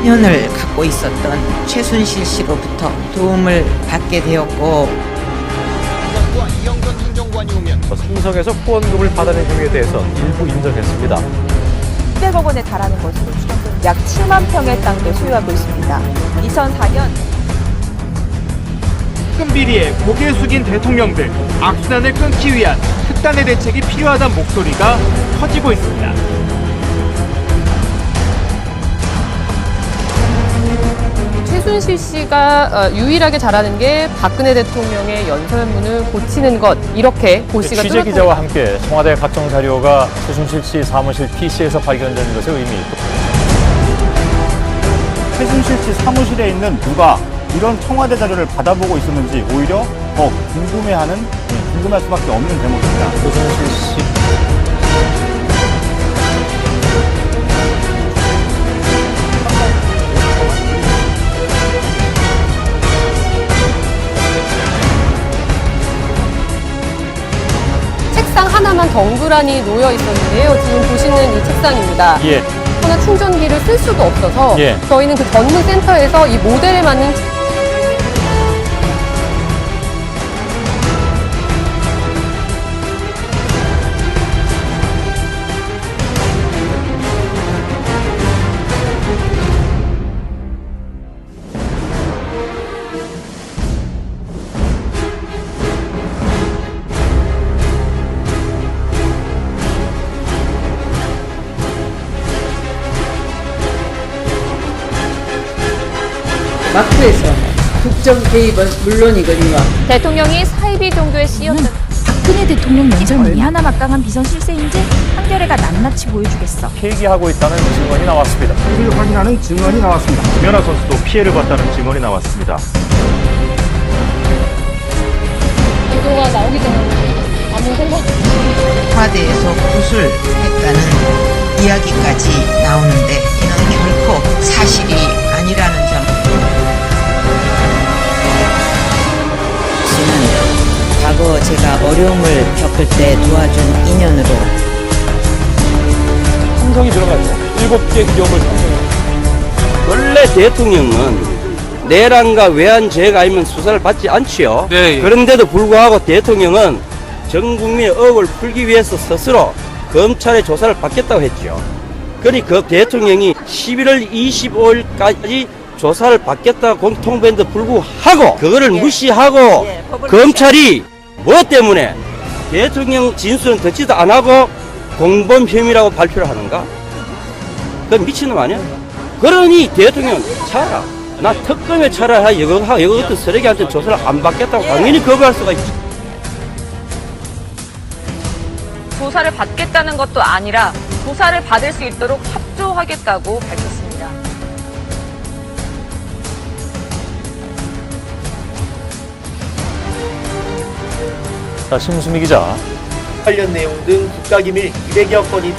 인연을 갖고 있었던 최순실 씨로부터 도움을 받게 되었고 이영전 행정관이 오면 삼성에서 후원금을 받아낸 혐의에 대해서 일부 인정했습니다. 100억 원에 달하는 것으로 추정됩니다. 약 7만 평의 땅도 소유하고 있습니다. 2004년 큰 비리에 고개 숙인 대통령들, 악순환을 끊기 위한 특단의 대책이 필요하다는 목소리가 커지고 있습니다. 최순실 씨가 유일하게 잘하는 게 박근혜 대통령의 연설문을 고치는 것, 이렇게 고 씨가 취재 기자와 함께 청와대 각종 자료가 최순실 씨 사무실 PC에서 발견되는 것에 의미 있고 최순실 씨 사무실에 있는 누가 이런 청와대 자료를 받아보고 있었는지 오히려 더 궁금할 수밖에 없는 대목입니다. 최순실 씨 책상 하나만 덩그러니 놓여 있었는데요. 지금 보시는 이 책상입니다. 예. 하나 충전기를 쓸 수도 없어서 예. 저희는 그 전문 센터에서 이 모델에 맞는 마크에서 국정 개입은 물론이거니와 대통령이 사이비 정도에 씌였던 박근혜 대통령 연설문이 하나 막강한 비선 실세인지 한겨레가 낱낱이 보여주겠어. 폐기하고 있다는 증언이 나왔습니다. 이를 확인하는 증언이 나왔습니다. 김연아 선수도 피해를 봤다는 증언이 나왔습니다. 이거가 나오기 전에 아무 생각 청와대에서 구술했다는 이야기까지 나오는데 이는 결코 사실이 아니라는 점. 씨는 과거 제가 어려움을 겪을 때 도와준 인연으로 삼성이 들어가죠. 7개 기업을 삼성에 원래 대통령은 내란과 외환죄가 아니면 수사를 받지 않지요. 네, 예. 그런데도 불구하고 대통령은 전 국민의 의혹을 풀기 위해서 스스로 검찰의 조사를 받겠다고 했죠. 그러니 그 대통령이 11월 25일까지 조사를 받겠다고 통보했는데 불구하고 그거를 무시하고 검찰이 뭐 때문에 대통령 진술은 듣지도 안 하고 공범 혐의라고 발표를 하는가? 그건 미친놈 아니야? 그러니 대통령 차라 나 특검에 차라리 이거 같은 쓰레기한테 조사를 안 받겠다고 당연히 거부할 수가 있지. 조사를 받겠다는 것도 아니라 조사를 받을 수 있도록 협조하겠다고 밝혔습니다. 자, 심수미 기자. 관련 내용 등 국가기밀 200여 건이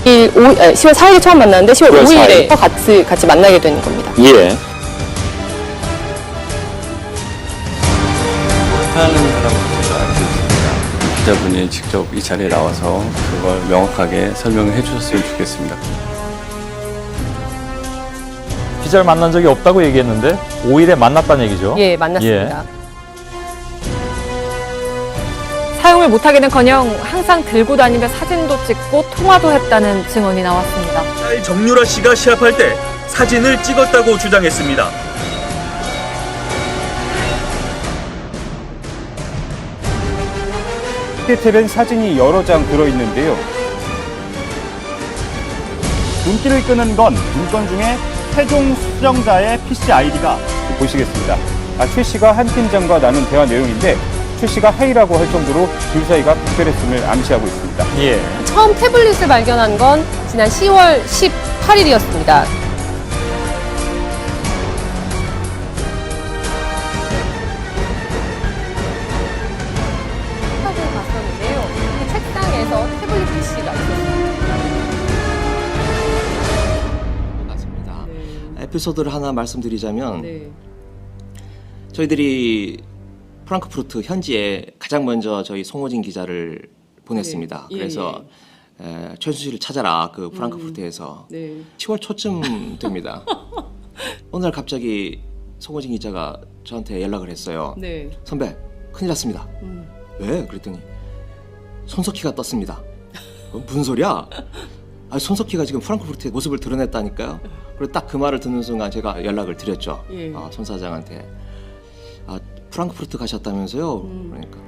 10월 4일에 처음 만났는데 10월 5일에 같이 만나게 되는 겁니다. 예. 하는 사람으로 제가 알고 있습니다. 기자분이 직접 이 자리에 나와서 그걸 명확하게 설명을 해주셨으면 좋겠습니다. 기자를 만난 적이 없다고 얘기했는데 5일에 만났다는 얘기죠? 예, 만났습니다. 사용을 못하기는커녕 항상 들고 다니며 사진도 찍고 통화도 했다는 증언이 나왔습니다. 딸 정유라 씨가 시합할 때 사진을 찍었다고 주장했습니다. 디테일은 사진이 여러 장 들어있는데요. 눈길을 끄는 건 문건 중에 최종 수정자의 PC 아이디가 보시겠습니다. 최 씨가 한 팀장과 나눈 대화 내용인데 최 씨가 하이라고 할 정도로 둘 사이가 특별했음을 암시하고 있습니다. 예. 처음 태블릿을 발견한 건 지난 10월 18일이었습니다. 하고 갔었는데요. 그 책상에서 태블릿 PC가 있었습니다. 맞습니다. 에피소드를 하나 말씀드리자면 네. 저희들이 프랑크푸르트 현지에 가장 먼저 저희 송호진 기자를 보냈습니다. 예, 그래서 최순실을 찾아라 그 프랑크푸르트에서 네. 10월 초쯤 됩니다. 어느 날 갑자기 송호진 기자가 저한테 연락을 했어요. 네. 선배 큰일 났습니다. 왜? 그랬더니 손석희가 떴습니다. 무슨 소리야? 손석희가 지금 프랑크푸르트의 모습을 드러냈다니까요. 그리고 딱 그 말을 듣는 순간 제가 연락을 드렸죠. 예. 손 사장한테. 프랑크푸르트 가셨다면서요? 그러니까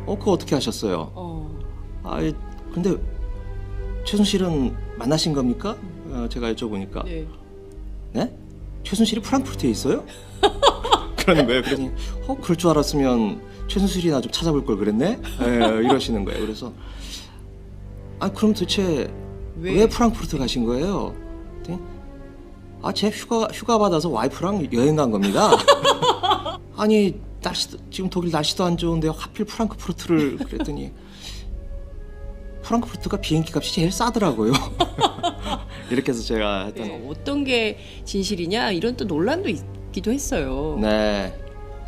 그거 어떻게 하셨어요? 근데 최순실은 만나신 겁니까? 제가 여쭤보니까 네. 네? 최순실이 프랑크푸르트에 있어요? 그러는 거예요. 그러니 그럴 줄 알았으면 최순실이나 좀 찾아볼 걸 그랬네? 이러시는 거예요. 그래서 그럼 도대체 왜 프랑크푸르트 가신 거예요? 제 휴가 받아서 와이프랑 여행 간 겁니다. 아니 지금 독일 날씨도 안 좋은데 하필 프랑크푸르트를 그랬더니 프랑크푸르트가 비행기 값이 제일 싸더라고요. 이렇게 해서 제가 했던 어떤 게 진실이냐 이런 또 논란도 있기도 했어요. 네,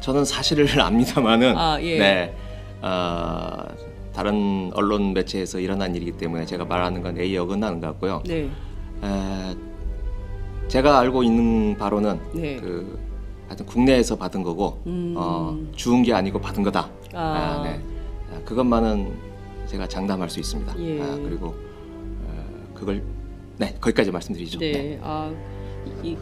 저는 사실을 압니다만은 예. 네, 다른 언론 매체에서 일어난 일이기 때문에 제가 말하는 건 A에 어긋나는 것 같고요. 네. 제가 알고 있는 바로는 네. 하여튼 국내에서 받은 거고 주운 게 아니고 받은 거다. 네. 그것만은 제가 장담할 수 있습니다. 예. 그리고 그걸 거기까지 말씀드리죠. 네. 네.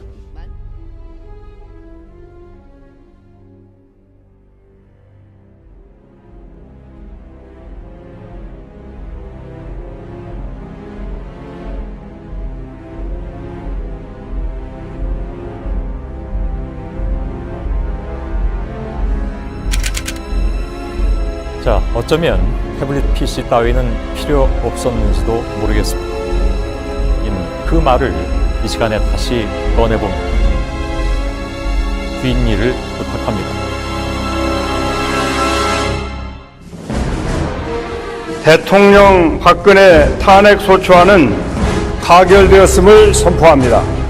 자, 어쩌면 태블릿 PC 따위는 필요 없었는지도 모르겠습니다. 그 말을 이 시간에 다시 꺼내봅니다. 뒷일을 부탁합니다. 대통령 박근혜 탄핵 소추안은 가결되었음을 선포합니다.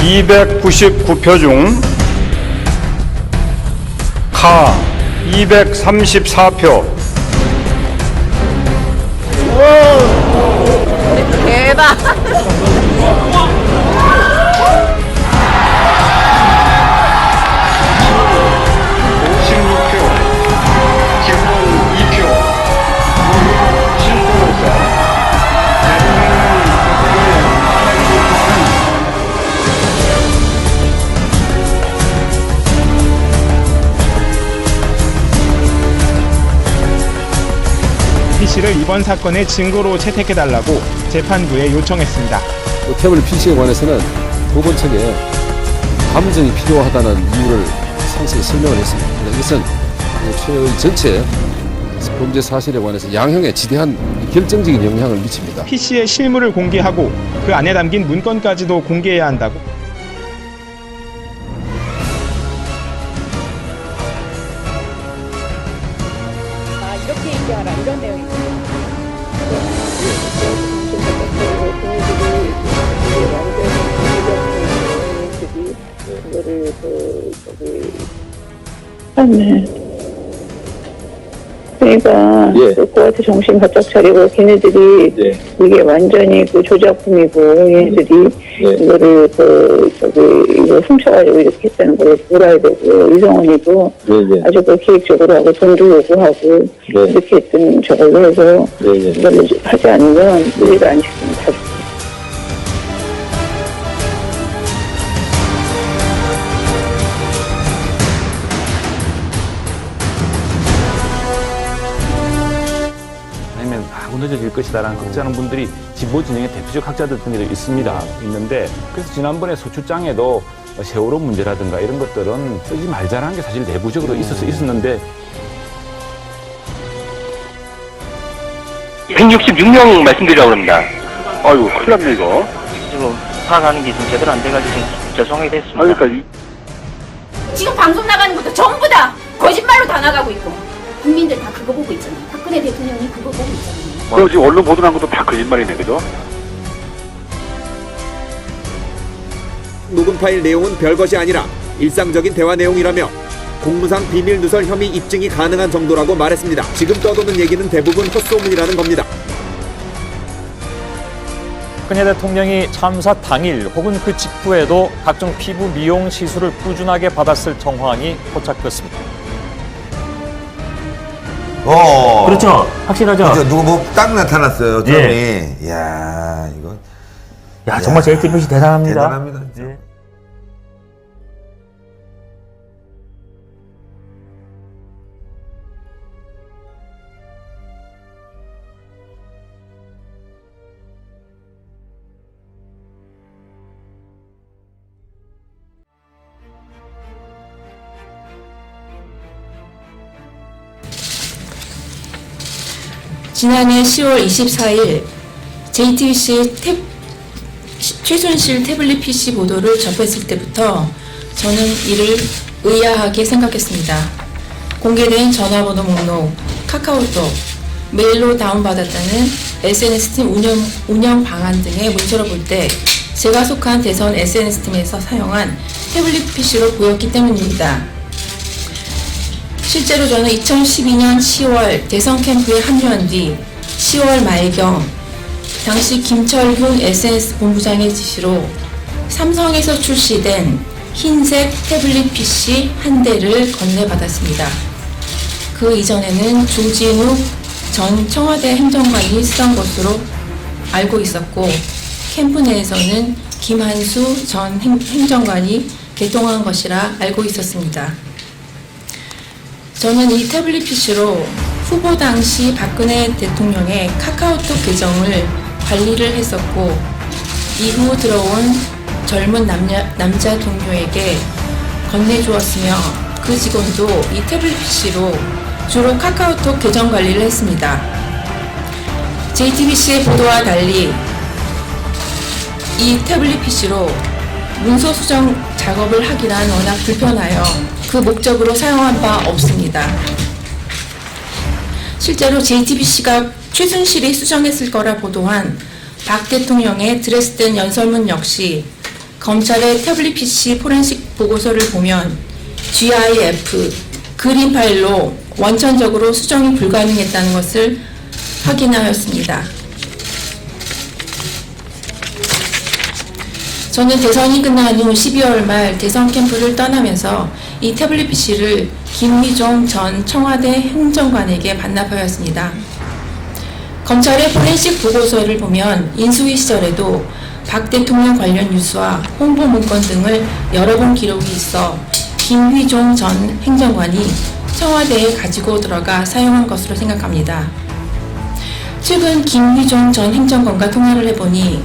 (299표) 중 가 234표. 대박. PC를 이번 사건의 증거로 채택해달라고 재판부에 요청했습니다. 태블릿 PC에 관해서는 법원청에 감정이 필요하다는 이유를 상세히 설명을 했습니다. 이것은 최의 전체 범죄 사실에 관해서 양형에 지대한 결정적인 영향을 미칩니다. PC의 실물을 공개하고 그 안에 담긴 문건까지도 공개해야 한다고. 이렇게 얘기하라 이런 내용입니다. 네. 그러니까 그한테 정신 바짝 차리고 걔네들이 이게 완전히 그 조작품이고 얘네들이 이거를 이거 훔쳐가지고 이렇게 했다는 걸 물어야 되고 이성원이도 아주 그 계획적으로 하고 돈도 요구하고 이렇게 했던 저걸로 해서 이걸 하지 않으면 우리가 안 시키면 다 죽고. 늦어질 것이다라는 걱정하는 분들이 진보 진영의 대표적 학자들 중에도 있는데 그래서 지난번에 소추장에도 세월호 문제라든가 이런 것들은 쓰지 말자라는 게 사실 내부적으로 있었는데 166명 말씀드리라고 합니다. 아이고 큰일 났네 이거. 지금 파악하는 게 좀 제대로 안 돼가지고 죄송하게 됐습니다. 그러니까 지금 방송 나가는 것도 전부 다 거짓말로 다 나가고 있고 국민들 다 그거 보고 있잖아요. 박근혜 대통령이 그거 보고 있잖아요. 그럼 지금 언론 보도한 것도 다 거짓말이네, 그죠? 녹음 파일 내용은 별것이 아니라 일상적인 대화 내용이라며 공무상 비밀 누설 혐의 입증이 가능한 정도라고 말했습니다. 지금 떠도는 얘기는 대부분 헛소문이라는 겁니다. 박근혜 대통령이 참사 당일 혹은 그 직후에도 각종 피부 미용 시술을 꾸준하게 받았을 정황이 포착됐습니다. 그렇죠. 확실하죠. 그렇죠. 누구 뭐 딱 나타났어요. 점이. 예. 이야, 이거. 야, 정말 JTBC 대단합니다. 대단합니다. 진짜. 예. 지난해 10월 24일 JTBC 최순실 태블릿 PC 보도를 접했을 때부터 저는 이를 의아하게 생각했습니다. 공개된 전화번호 목록, 카카오톡, 메일로 다운받았다는 SNS팀 운영 방안 등의 문서를 볼 때 제가 속한 대선 SNS팀에서 사용한 태블릿 PC로 보였기 때문입니다. 실제로 저는 2012년 10월 대선 캠프에 합류한 뒤 10월 말경 당시 김철균 SNS 본부장의 지시로 삼성에서 출시된 흰색 태블릿 PC 한 대를 건네받았습니다. 그 이전에는 조진욱 전 청와대 행정관이 쓰던 것으로 알고 있었고 캠프 내에서는 김한수 전 행정관이 개통한 것이라 알고 있었습니다. 저는 이 태블릿 PC로 후보 당시 박근혜 대통령의 카카오톡 계정을 관리를 했었고 이후 들어온 젊은 남자 동료에게 건네주었으며 그 직원도 이 태블릿 PC로 주로 카카오톡 계정 관리를 했습니다. JTBC의 보도와 달리 이 태블릿 PC로 문서 수정 작업을 하기란 워낙 불편하여 그 목적으로 사용한 바 없습니다. 실제로 JTBC가 최순실이 수정했을 거라 보도한 박 대통령의 드레스덴 연설문 역시 검찰의 태블릿 PC 포렌식 보고서를 보면 GIF, 그림 파일로 원천적으로 수정이 불가능했다는 것을 확인하였습니다. 저는 대선이 끝난 후 12월 말 대선 캠프를 떠나면서 이 태블릿 PC를 김미종 전 청와대 행정관에게 반납하였습니다. 검찰의 포렌식 보고서를 보면 인수위 시절에도 박 대통령 관련 뉴스와 홍보 문건 등을 여러 번 기록이 있어 김휘종 전 행정관이 청와대에 가지고 들어가 사용한 것으로 생각합니다. 최근 김휘종 전 행정관과 통화를 해보니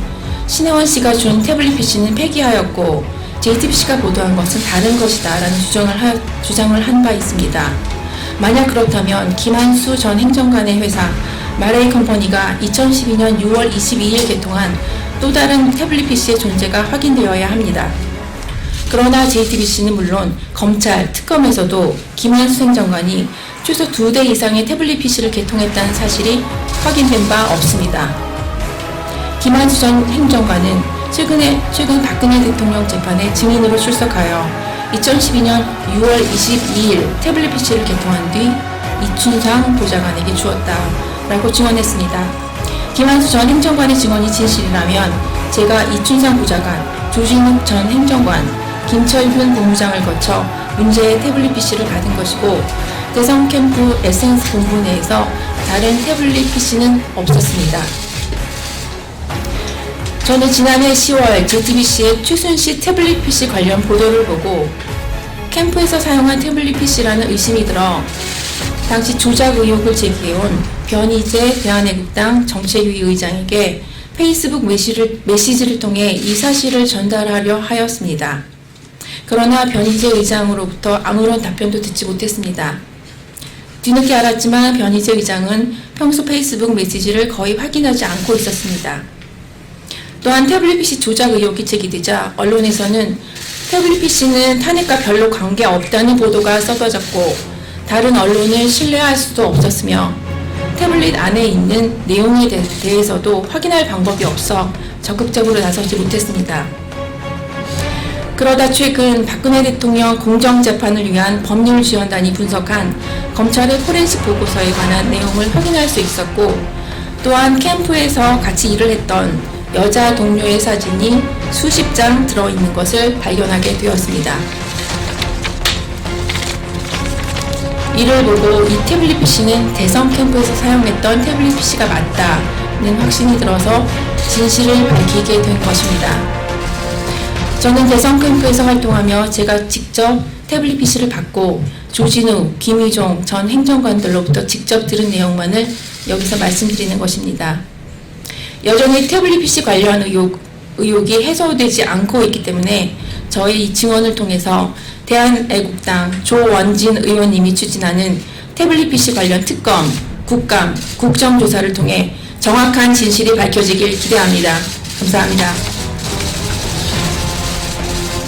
신혜원 씨가 준 태블릿 PC는 폐기하였고 JTBC가 보도한 것은 다른 것이다 라는 주장을 한 바 있습니다. 만약 그렇다면 김한수 전 행정관의 회사 마레이 컴퍼니가 2012년 6월 22일 개통한 또 다른 태블릿 PC의 존재가 확인되어야 합니다. 그러나 JTBC는 물론 검찰, 특검에서도 김한수 행정관이 최소 2대 이상의 태블릿 PC를 개통했다는 사실이 확인된 바 없습니다. 김한수 전 행정관은 최근 박근혜 대통령 재판에 증인으로 출석하여 2012년 6월 22일 태블릿 PC를 개통한 뒤 이춘상 보좌관에게 주었다라고 증언했습니다. 김한수 전 행정관의 증언이 진실이라면 제가 이춘상 보좌관, 조진욱 전 행정관, 김철균 본부장을 거쳐 문제의 태블릿 PC를 받은 것이고 대선 캠프 SNS 본부 내에서 다른 태블릿 PC는 없었습니다. 저는 지난해 10월 JTBC의 최순실 태블릿 PC 관련 보도를 보고 캠프에서 사용한 태블릿 PC라는 의심이 들어 당시 조작 의혹을 제기해온 변희재 대한애국당 정책위 의장에게 페이스북 메시지를 통해 이 사실을 전달하려 하였습니다. 그러나 변희재 의장으로부터 아무런 답변도 듣지 못했습니다. 뒤늦게 알았지만 변희재 의장은 평소 페이스북 메시지를 거의 확인하지 않고 있었습니다. 또한 태블릿 PC 조작 의혹이 제기되자 언론에서는 태블릿 PC는 탄핵과 별로 관계없다는 보도가 쏟아졌고 다른 언론을 신뢰할 수도 없었으며 태블릿 안에 있는 내용에 대해서도 확인할 방법이 없어 적극적으로 나서지 못했습니다. 그러다 최근 박근혜 대통령 공정재판을 위한 법률지원단이 분석한 검찰의 포렌식 보고서에 관한 내용을 확인할 수 있었고, 또한 캠프에서 같이 일을 했던 여자 동료의 사진이 수십 장 들어있는 것을 발견하게 되었습니다. 이를 보고 이 태블릿 PC는 대선 캠프에서 사용했던 태블릿 PC가 맞다는 확신이 들어서 진실을 밝히게 된 것입니다. 저는 대선 캠프에서 활동하며 제가 직접 태블릿 PC를 받고 조진우, 김희종 전 행정관들로부터 직접 들은 내용만을 여기서 말씀드리는 것입니다. 여전히 태블릿 PC 관련 의혹이 해소되지 않고 있기 때문에 저희 이 증언을 통해서 대한애국당 조원진 의원님이 추진하는 태블릿 PC 관련 특검, 국감, 국정조사를 통해 정확한 진실이 밝혀지길 기대합니다. 감사합니다.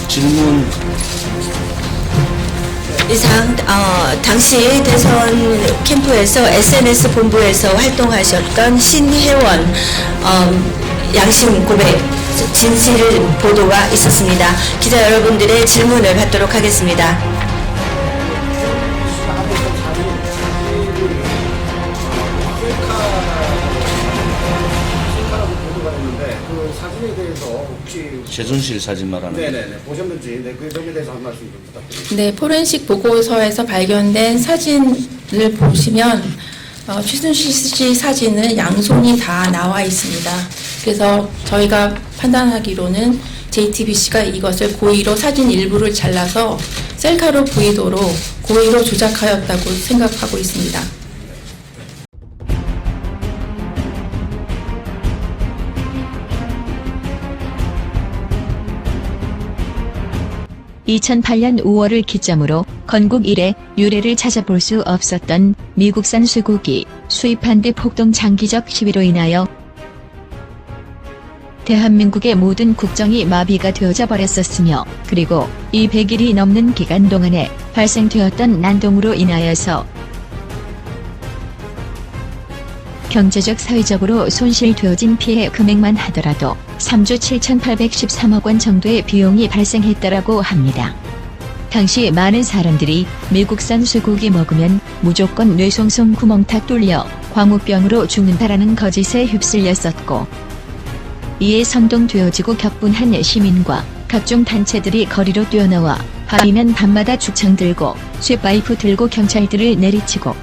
질문. 이상 당시 대선 캠프에서 SNS 본부에서 활동하셨던 신혜원 양심 고백 진실 보도가 있었습니다. 기자 여러분들의 질문을 받도록 하겠습니다. 최순실 사진 말하는. 네네네. 보셨는지 그 점에 대해서 한 말씀 좀 부탁드립니다. 네, 포렌식 보고서에서 발견된 사진을 보시면 최순실 씨 사진은 양손이 다 나와 있습니다. 그래서 저희가 판단하기로는 JTBC가 이것을 고의로 사진 일부를 잘라서 셀카로 보이도록 고의로 조작하였다고 생각하고 있습니다. 2008년 5월을 기점으로 건국 이래 유례를 찾아볼 수 없었던 미국산 쇠고기 수입 반대 폭동 장기적 시위로 인하여 대한민국의 모든 국정이 마비가 되어져 버렸었으며, 그리고 이 100일이 넘는 기간 동안에 발생되었던 난동으로 인하여서 경제적 사회적으로 손실되어진 피해 금액만 하더라도 3조 7,813억 원 정도의 비용이 발생했다라고 합니다. 당시 많은 사람들이 미국산 쇠고기 먹으면 무조건 뇌송송 구멍 다 뚫려 광우병으로 죽는다라는 거짓에 휩쓸렸었고, 이에 선동되어지고 격분한 시민과 각종 단체들이 거리로 뛰어나와 밤이면 밤마다 죽창 들고 쇠파이프 들고 경찰들을 내리치고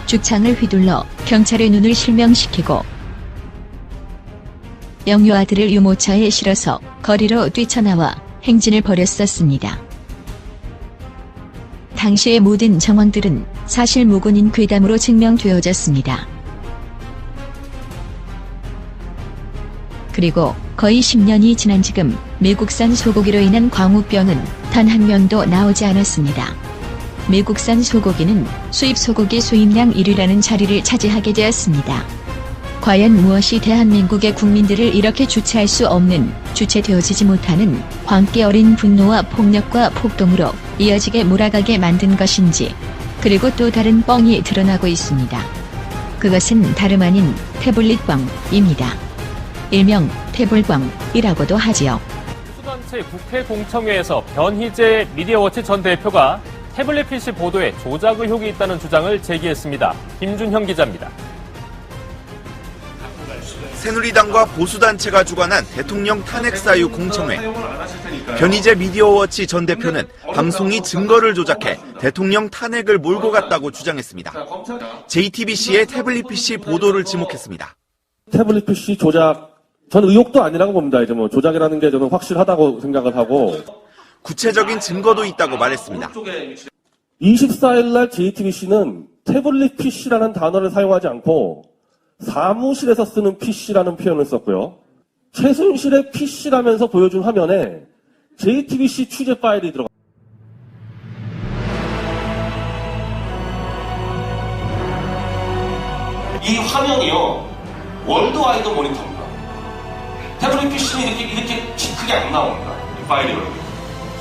죽창을 휘둘러 경찰의 눈을 실명시키고 영유아들을 유모차에 실어서 거리로 뛰쳐나와 행진을 벌였었습니다. 당시의 모든 정황들은 사실 무근인 괴담으로 증명되어졌습니다. 그리고 거의 10년이 지난 지금 미국산 소고기로 인한 광우병은 단 한 명도 나오지 않았습니다. 미국산 소고기는 수입 소고기 수입량 1위라는 자리를 차지하게 되었습니다. 과연 무엇이 대한민국의 국민들을 이렇게 주체할 수 없는, 주체되어지지 못하는 광기 어린 분노와 폭력과 폭동으로 이어지게 몰아가게 만든 것인지, 그리고 또 다른 뻥이 드러나고 있습니다. 그것은 다름 아닌 태블릿뻥입니다. 일명 태블뻥이라고도 하지요. 수단체 국회 공청회에서 변희재 미디어워치 전 대표가 태블릿 PC 보도에 조작 의혹이 있다는 주장을 제기했습니다. 김준형 기자입니다. 새누리당과 보수단체가 주관한 대통령 탄핵 사유 공청회. 변희재 미디어워치 전 대표는 방송이 증거를 조작해 대통령 탄핵을 몰고 갔다고 주장했습니다. JTBC의 태블릿 PC 보도를 지목했습니다. 태블릿 PC 조작, 저는 의혹도 아니라고 봅니다. 이제 조작이라는 게 저는 확실하다고 생각을 하고. 구체적인 증거도 있다고 말했습니다. 24일 날 JTBC는 태블릿 PC라는 단어를 사용하지 않고 사무실에서 쓰는 PC라는 표현을 썼고요. 최순실의 PC라면서 보여준 화면에 JTBC 취재 파일이 들어가. 이 화면이요, 월드와이드 모니터입니다. 태블릿 PC는 이렇게 크게 안 나옵니다. 이 파일이.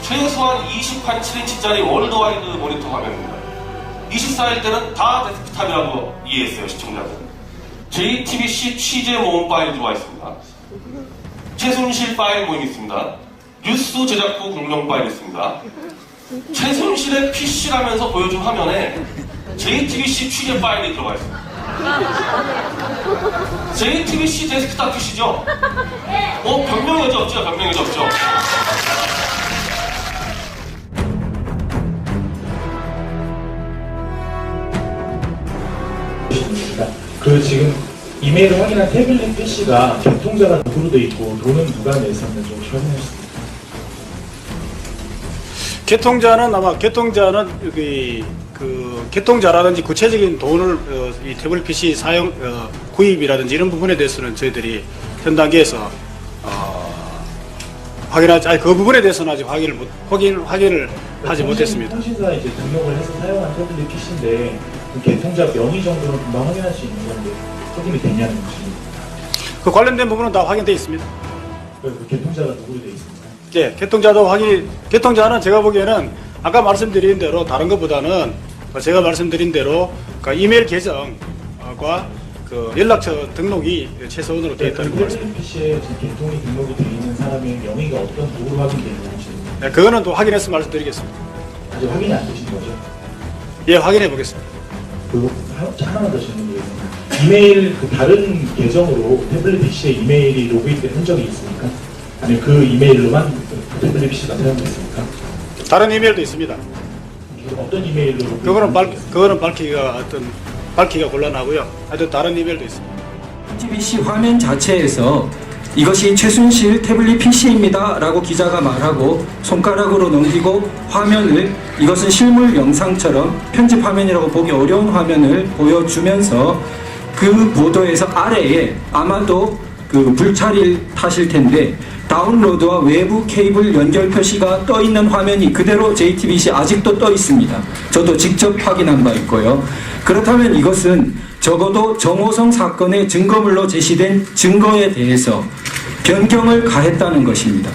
최소한 28.7인치짜리 월드와이드 모니터 화면입니다. 24일 때는 다 데스크탑이라고 이해했어요, 시청자들은. JTBC 취재 모음 파일 들어와 있습니다. 최순실 파일 모임 있습니다. 뉴스 제작부 공룡 파일이 있습니다. 최순실의 PC라면서 보여준 화면에 JTBC 취재 파일이 들어가 있습니다. JTBC 데스크탑 PC죠? 변명의 여지 없죠? 변명의 여지 없죠? 그 지금 이메일을 확인한 태블릿 PC가 개통자가 누구로 돼 있고 돈은 누가 냈었는지 좀 설명해 주세요. 개통자는 아마 개통자라든지 구체적인 돈을 이 태블릿 PC 사용 구입이라든지 이런 부분에 대해서는 저희들이 현 단계에서 그 부분에 대해서는 아직 확인을 하지 못했습니다. 통신사에 이제 등록을 해서 사용한 태블릿 PC인데 그 개통자 명의 정도는 금방 확인할 수 있는 건데 확인이 되냐는 것입니다. 그 관련된 부분은 다 확인되어 있습니다. 그 개통자가 누구로 되어 있습니까? 예, 개통자는 제가 보기에는 아까 말씀드린 대로 다른 것보다는 제가 말씀드린 대로 그 이메일 계정과 그 연락처 등록이 최소한으로 되어 있다는 거 말씀입니다. PC에 지금 개통이 등록이 되어 있는 사람의 명의가 어떤 누구로 확인되어 있는지. 네, 그거는 또 확인해서 말씀드리겠습니다. 아직 확인이 안 되신 거죠? 예, 확인해 보겠습니다. 그리고 하나만 더 질문드리겠습니다. 이메일 그 다른 계정으로 태블릿 PC에 이메일이 로그인된 흔적이 있습니까? 아니면 그 이메일로만 태블릿 PC가 사용됐습니까? 다른 이메일도 있습니다. 어떤 이메일로? 그거는 밝히기가 곤란하고요. 하여튼 다른 이메일도 있습니다. TBC 화면 자체에서 이것이 최순실 태블릿 PC입니다 라고 기자가 말하고 손가락으로 넘기고 화면을 이것은 실물 영상처럼 편집 화면이라고 보기 어려운 화면을 보여주면서 그 보도에서 아래에 아마도 그 불찰이 타실 텐데 다운로드와 외부 케이블 연결 표시가 떠 있는 화면이 그대로 JTBC 아직도 떠 있습니다. 저도 직접 확인한 바 있고요. 그렇다면 이것은 적어도 정호성 사건의 증거물로 제시된 증거에 대해서 변경을 가했다는 것입니다.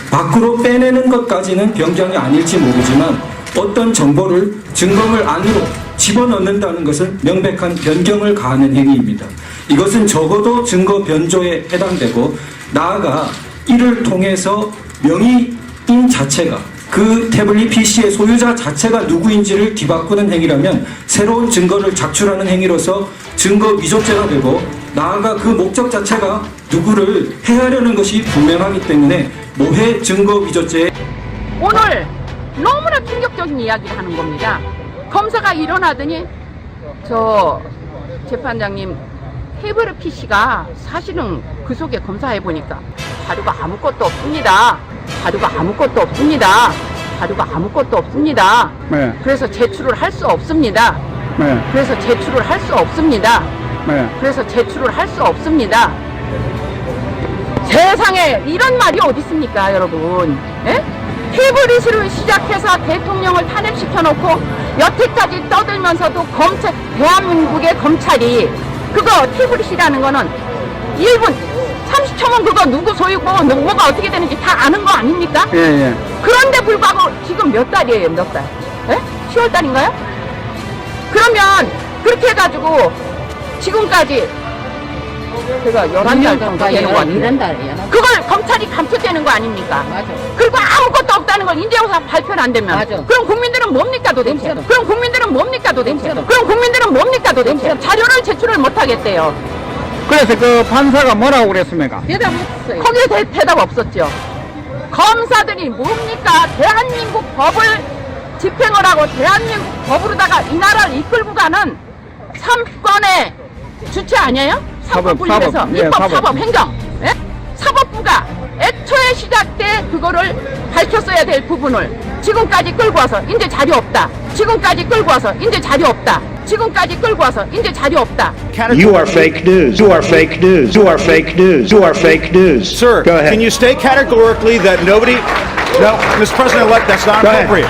밖으로 빼내는 것까지는 변경이 아닐지 모르지만 어떤 정보를 증거물 안으로 집어넣는다는 것은 명백한 변경을 가하는 행위입니다. 이것은 적어도 증거 변조에 해당되고 나아가 이를 통해서 명의인 자체가 그 태블릿 PC의 소유자 자체가 누구인지를 뒤바꾸는 행위라면 새로운 증거를 작출하는 행위로서 증거 위조죄가 되고 나아가 그 목적 자체가 누구를 해하려는 것이 분명하기 때문에 모해 증거 위조죄에 오늘 너무나 충격적인 이야기를 하는 겁니다. 검사가 일어나더니 저 재판장님 태블릿 PC가 사실은 그 속에 검사해보니까 자료가 아무것도 없습니다. 자료가 아무것도 없습니다. 자료가 아무것도 없습니다. 네. 그래서 제출을 할 수 없습니다. 네. 그래서 제출을 할 수 없습니다. 네. 그래서 제출을 할 수 없습니다. 세상에 이런 말이 어디 있습니까, 여러분? 예? 태블릿으로 시작해서 대통령을 탄핵시켜놓고 여태까지 떠들면서도 대한민국의 검찰이 그거 태블릿이라는 거는 1분 30초면 그거 누구 소유고 뭐가 어떻게 되는지 다 아는 거 아닙니까? 예, 예. 그런데 불구하고 지금 몇 달이에요, 몇 달? 예? 10월 달인가요? 그러면 그렇게 해가지고 지금까지 제가 11달 정도 되는 거 아니에요? 그걸 검찰이 감춰대는 거 아닙니까? 맞아. 그리고 아무것도 없다는 걸 인재조사 발표는 안 되면 맞아. 그럼 국민들은 뭡니까 도대체? 그럼 국민들은 뭡니까 도대체? 그럼 국민들은 뭡니까 도대체? 자료를 제출을 못 하겠대요. 그래서 그 판사가 뭐라고 그랬습니까? 대답 없어요. 거기에 대답 없었죠. 검사들이 뭡니까? 대한민국 법을 집행을 하고 대한민국 법으로다가 이 나라를 이끌고 가는 3권의 주체 아니에요? 사법부에서 입법, 사법, 행정. 예? 사법부가 애초에 시작 때 그거를 밝혔어야 될 부분을 지금까지 끌고 와서 이제 자료 없다. 지금까지 끌고 와서 이제 자료 없다. 지금까지 끌고 와서 이제 자료 없다. You are fake news. You are fake news. You are fake news. You are fake news. Sir, go ahead. Can you state categorically that nobody... No, Mr. President-elect, that's not Go ahead. appropriate.